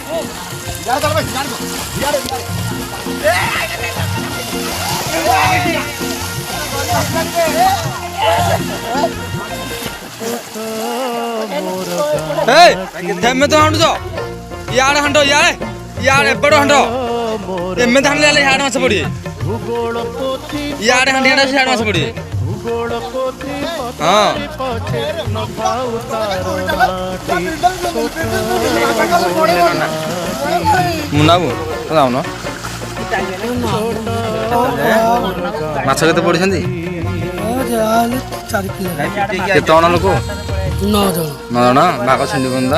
यार चल भाई यार यार एमे तो हंडो यार हंडो यार यार एबड़ो हंडो एमे धान ले यार माछ पड़ी यार हंडी हंडा यार माछ पड़ी हां मुनाबू जाउन माछ केते पड़छंती केते जण लोक 9 जण भाग छुंडी बंद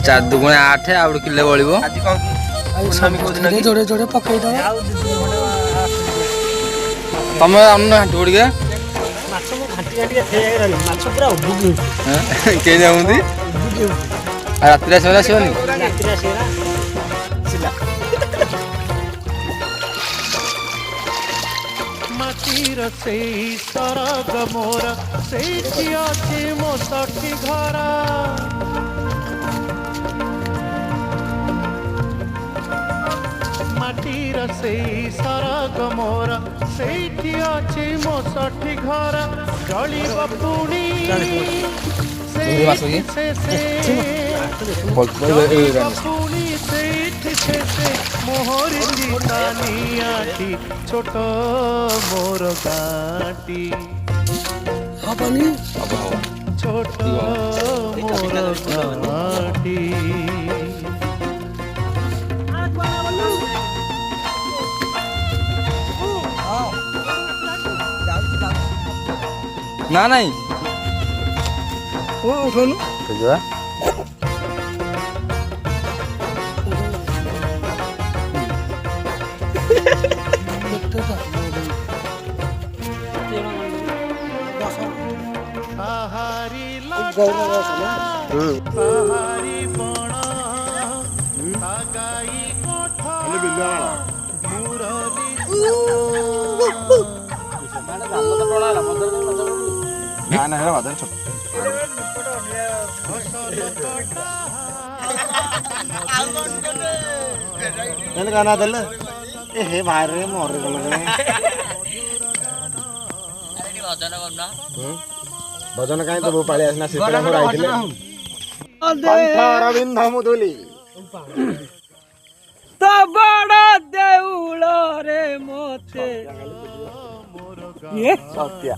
4 दुगुणे 8 आउ किले बळिबो जोड़े जोड़े पकई दो तमे अन्न हांटी पड़ी के माछ मो घाटी घाटी थे माछ पूरा उबुगी के जाउंदी रात्रि आसबला सिवनी रात्रि आसेला सिला माटीर से सरग मोर सेठी अछि मो सखी घरा माटीर से सरग मोर सेठी अछि मो सखी घरा जली बपुणी से मोहर चितानियाटी छोट मोर गाटी छोट मोर गाटी ना नहीं ओ उठोनु जा आहारी आहारी बणा आगाई कोठा मुरली ना ना है वादन छोट एन गाना दल ए हे भाई रे मोर गल रे भजन काई तो पाळी आसना सितला हो आइथिले कंठ अरविंद मुदुली तो बड़ा देउल रे मोते ये सत्या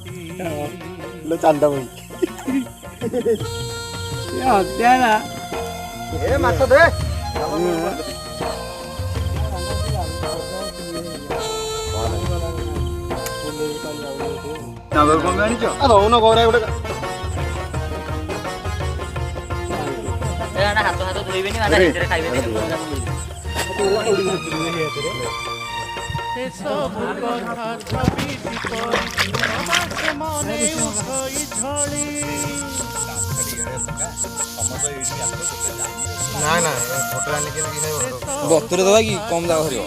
लो चांदा मुई या देना ए माछ दे नागर कोन आनी छ आ दउन गौरा गोटे ए ना हाथ हाथ धोइबेनी माने भितरे खाइबेनी सब कथा छवि दीपरी समास मने उठई झड़ी ना ना फोटो आनी के की है बतुरे दवा की कम जा हरियो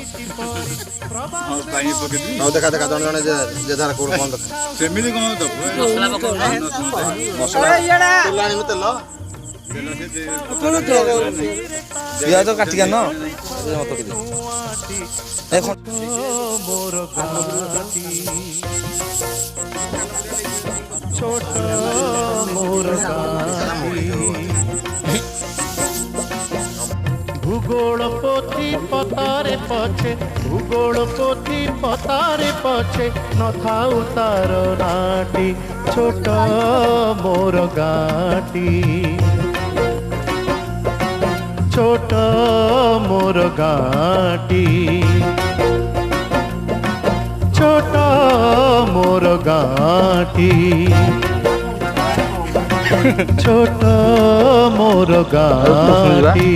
नौ देखा देखा जन जन जे धार कोड कोन देखा सेमिति कोन तो मसला पकाउ ना मसला लानी में तेल पिया तो काटी न मत दे ए मोर गाटी छोट मोर गाटी भूगोल पोथी पतारे पछे भूगोल पोथी पतारे पछे न थाउ तार नाटी छोट मोर गाटी छोट मोर गाटी छोट मोर गाटी छोट मोर गाटी